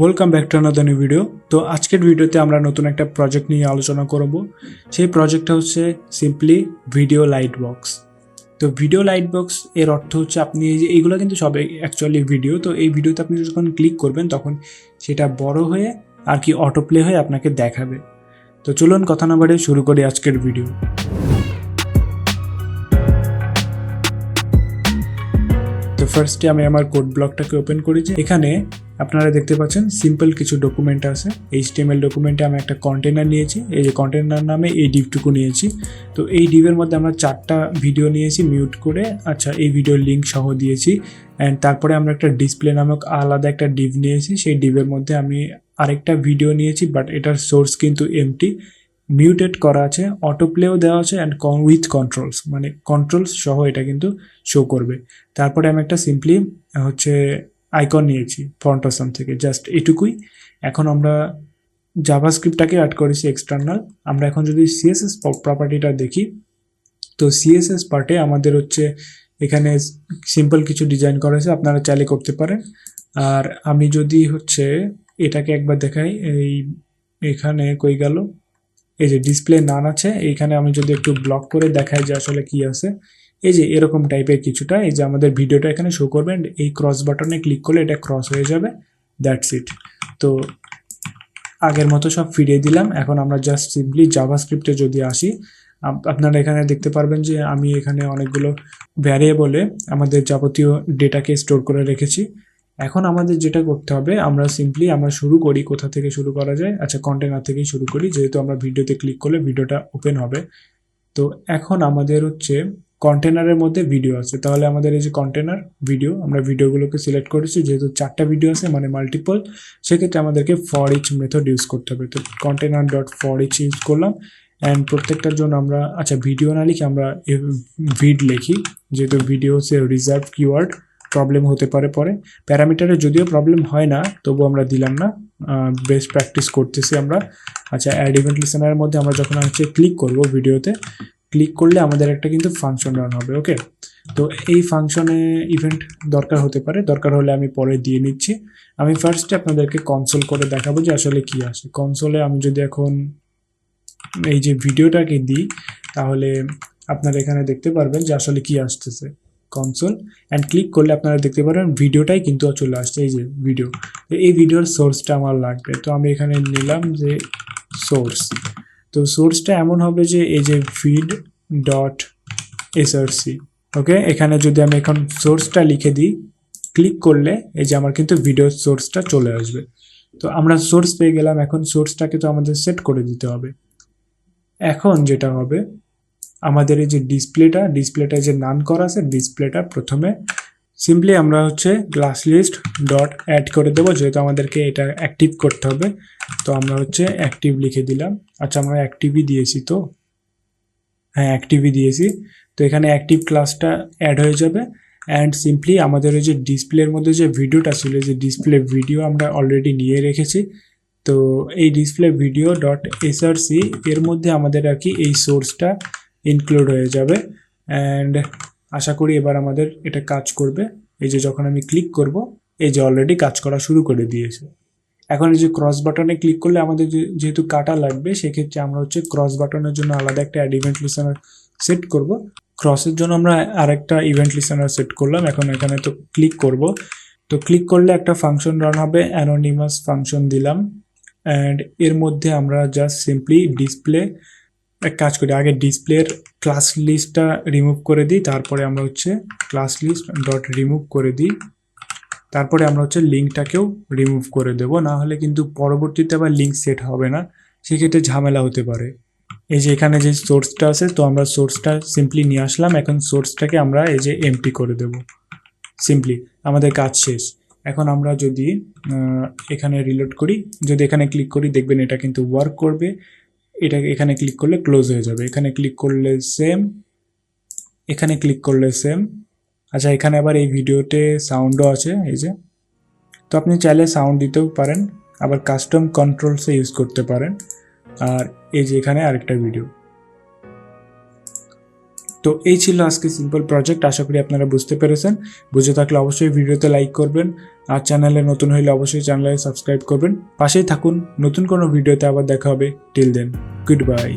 Welcome back to another new video. তো আজকের ভিডিওতে আমরা নতুন একটা প্রজেক্ট নিয়ে আলোচনা করব। সেই প্রজেক্টটা হচ্ছে সিম্পলি ভিডিও লাইট বক্স। তো ভিডিও লাইট বক্স এর অর্থ হচ্ছে আপনি এই যে এইগুলো কিন্তু সব অ্যাকচুয়ালি ভিডিও। তো এই ভিডিওতে আপনি যখন ক্লিক করবেন তখন সেটা বড় হয়ে আর কি অটো প্লে হয়ে আপনাকে দেখাবে। তো চলুন কথা না বাড়িয়ে শুরু করি আজকের ভিডিও। তো ফার্স্টে আমি আমার কোড ব্লকটাকে ওপেন করেছি। এখানে আপনারা দেখতে পাচ্ছেন সিম্পল কিছু ডকুমেন্ট আছে। HTML ডকুমেন্টে আমি একটা কন্টেনার নিয়েছি। এই যে কন্টেনার নামে এই ডিভটুকু নিয়েছি। তো এই ডিভের মধ্যে আমরা 4টা ভিডিও নিয়েছি মিউট করে। আচ্ছা, এই ভিডিওর লিঙ্ক সহ দিয়েছি। অ্যান্ড তারপরে আমরা একটা ডিসপ্লে নামক আলাদা একটা ডিভ নিয়েছি। সেই ডিভের মধ্যে আমি আরেকটা ভিডিও নিয়েছি, বাট এটার সোর্স কিন্তু এমটি, মিউটেড করা আছে, অটো প্লেও দেওয়া আছে অ্যান্ড উইথ কন্ট্রোলস, মানে কন্ট্রোলস সহ এটা কিন্তু শো করবে। তারপরে আমি একটা সিম্পলি হচ্ছে আইকন নিয়েছি ফন্ট অসাম থেকে, জাস্ট এটুকুই। এখন আমরা জাভাস্ক্রিপ্টটাকে অ্যাড করেছি এক্সটার্নাল। আমরা এখন যদি সিএসএস প্রপার্টিটা দেখি, তো সিএসএস পার্টে আমাদের হচ্ছে এখানে সিম্পল কিছু ডিজাইন করা আছে, আপনারা চাইলে করতে পারেন। আর আমি যদি হচ্ছে এটাকে একবার দেখাই, এখানে কই গেল, এই যে ডিসপ্লে নান আছে, এইখানে আমি যদি একটু ব্লক করে দেখাই যে আসলে কি আছে, এই যে এরকম টাইপের কিছুটা, এই যে আমাদের ভিডিওটা এখানে শো করবেন। এই ক্রস বাটনে ক্লিক করলে এটা ক্রস হয়ে যাবে, দ্যাটস ইট। তো আগের মতো সব ফিরিয়ে দিলাম। এখন আমরা জাস্ট সিম্পলি জাভাস্ক্রিপ্টে যদি আসি, আপনারা এখানে দেখতে পারবেন যে আমি এখানে অনেকগুলো ভ্যারিয়েবলে আমাদের যাবতীয় ডেটাকে স্টোর করে রেখেছি। এখন আমাদের যেটা করতে হবে, আমরা শুরু করি কোথা থেকে শুরু করা যায়। আচ্ছা, কন্টেনার থেকেই শুরু করি, যেহেতু আমরা ভিডিওতে ক্লিক করলে ভিডিওটা ওপেন হবে। তো এখন আমাদের হচ্ছে কন্টেনারের মধ্যে ভিডিও আছে, তাহলে আমাদের এই যে কন্টেনার ভিডিও, আমরা ভিডিওগুলোকে সিলেক্ট করেছি, যেহেতু 4টা ভিডিও আছে মানে মাল্টিপল, সেক্ষেত্রে আমাদেরকে ফর ইচ মেথড ইউজ করতে হবে। তো container dot for each use করলাম। অ্যান্ড প্রত্যেকটার জন্য আমরা ভিডিও না লিখে আমরা ভিড লিখি, যেহেতু ভিডিও হচ্ছে রিজার্ভ কিওয়ার্ড, প্রবলেম হতে পারে পরে। প্যারামিটারে যদিও প্রবলেম হয় না, তবু আমরা দিলাম না, বেস্ট প্র্যাকটিস করতেছি আমরা। আচ্ছা, অ্যাড ইভেন্ট লিসেনারের মধ্যে আমরা যখন হচ্ছে ক্লিক করব, ভিডিওতে ক্লিক করলে আমাদের একটা কিন্তু ফাংশন রান হবে। ওকে, তো এই ফাংশনে ইভেন্ট দরকার হতে পারে, দরকার হলে আমি পরে দিয়ে নিচ্ছি। আমি ফার্স্টে আপনাদেরকে কনসোল করে দেখাবো যে আসলে কি আসে। কনসোলে আমি যদি এখন এই যে ভিডিওটাকে দিই, তাহলে আপনারা এখানে দেখতে পারবেন যে আসলে কি আসতেছে। কনসোল অ্যান্ড ক্লিক করলে আপনারা দেখতে পারেন ভিডিওটাই কিন্তু চলে আসছে, এই যে ভিডিও। এই ভিডিওর সোর্সটা আমার লাগবে, তো আমি এখানে নিলাম যে সোর্স। তো সোর্সটা এমন হবে যে এই যে ফিড ডট এসআরসি। ওকে, এখানে যদি আমি এখন সোর্সটা লিখে দিই, ক্লিক করলে এই যে আমার কিন্তু ভিডিওর সোর্সটা চলে আসবে। তো আমরা সোর্স পেয়ে গেলাম। এখন সোর্সটাকে তো আমাদের সেট করে দিতে হবে। এখন যেটা হবে, আমাদের এই যে ডিসপ্লেটা যে নান করা আছে, ডিসপ্লেটা প্রথমে সিম্পলি আমরা হচ্ছে ক্লাস লিস্ট ডট অ্যাড করে দেবো, যেহেতু আমাদেরকে এটা অ্যাক্টিভ করতে হবে। তো আমরা হচ্ছে অ্যাক্টিভ লিখে দিলাম। আচ্ছা, আমরা অ্যাক্টিভই দিয়েছি, তো হ্যাঁ অ্যাক্টিভই দিয়েছি। তো এখানে অ্যাক্টিভ ক্লাসটা অ্যাড হয়ে যাবে। অ্যান্ড সিম্পলি আমাদের ওই যে ডিসপ্লের মধ্যে যে ভিডিওটা ছিল, যে ডিসপ্লে ভিডিও আমরা অলরেডি নিয়ে রেখেছি। তো এই ডিসপ্লে ভিডিও ডট এসআরসি এর মধ্যে আমাদের আর কি এই সোর্সটা ইনক্লুড হয়ে যাবে। অ্যান্ড আশা করি এবার আমাদের এটা কাজ করবে। এই যে যখন আমি ক্লিক করব, এই যে অলরেডি কাজ করা শুরু করে দিয়েছে। এখন এই যে ক্রস বাটনে ক্লিক করলে আমাদের যেহেতু কাটা লাগবে, সেক্ষেত্রে আমরা হচ্ছে ক্রস বাটনের জন্য আলাদা একটা অ্যাড ইভেন্ট লিসেনার সেট করব। ক্রসের জন্য আমরা আরেকটা ইভেন্ট লিসেনার সেট করলাম। এখন এখানে তো ক্লিক করব, তো ক্লিক করলে একটা ফাংশন রান হবে, অ্যানোনিমাস ফাংশন দিলাম। অ্যান্ড এর মধ্যে আমরা জাস্ট সিম্পলি ডিসপ্লে, এক কাজ করি, আগে ডিসপ্লের ক্লাস লিস্টটা রিমুভ করে দিই, তারপরে আমরা হচ্ছে ক্লাস লিস্ট ডট রিমুভ করে দিই, তারপরে আমরা হচ্ছে লিঙ্কটাকেও রিমুভ করে দেব, না হলে কিন্তু পরবর্তীতে আবার লিঙ্ক সেট হবে না, সেক্ষেত্রে ঝামেলা হতে পারে। এই যে এখানে যে সোর্সটা আছে, তো আমরা সোর্সটা সিম্পলি নিয়ে আসলাম। এখন সোর্সটাকে আমরা এই যে এমটি করে দেব, সিম্পলি আমাদের কাজ শেষ। এখন আমরা যদি এখানে রিলোড করি, যদি এখানে ক্লিক করি, দেখবেন এটা কিন্তু ওয়ার্ক করবে। এটাকে এখানে ক্লিক করলে ক্লোজ হয়ে যাবে, এখানে ক্লিক করলে সেম, এখানে ক্লিক করলে সেম। আচ্ছা, এখানে আবার এই ভিডিওতে সাউন্ডও আছে, এই যে। তো আপনি চাইলে সাউন্ড দিতেও পারেন, আবার কাস্টম কন্ট্রোলসে ইউজ করতে পারেন। আর এই যে এখানে আরেকটা ভিডিও, তো এই ছিল আজকে সিম্পল প্রজেক্ট। আশা করি আপনারা বুঝতে পেরেছেন। বুঝে থাকলে অবশ্যই ভিডিওতে লাইক করবেন, আর চ্যানেলে নতুন হলে অবশ্যই চ্যানেলে সাবস্ক্রাইব করবেন। পাশেই থাকুন, নতুন কোনো ভিডিওতে আবার দেখা হবে। Till then, good by.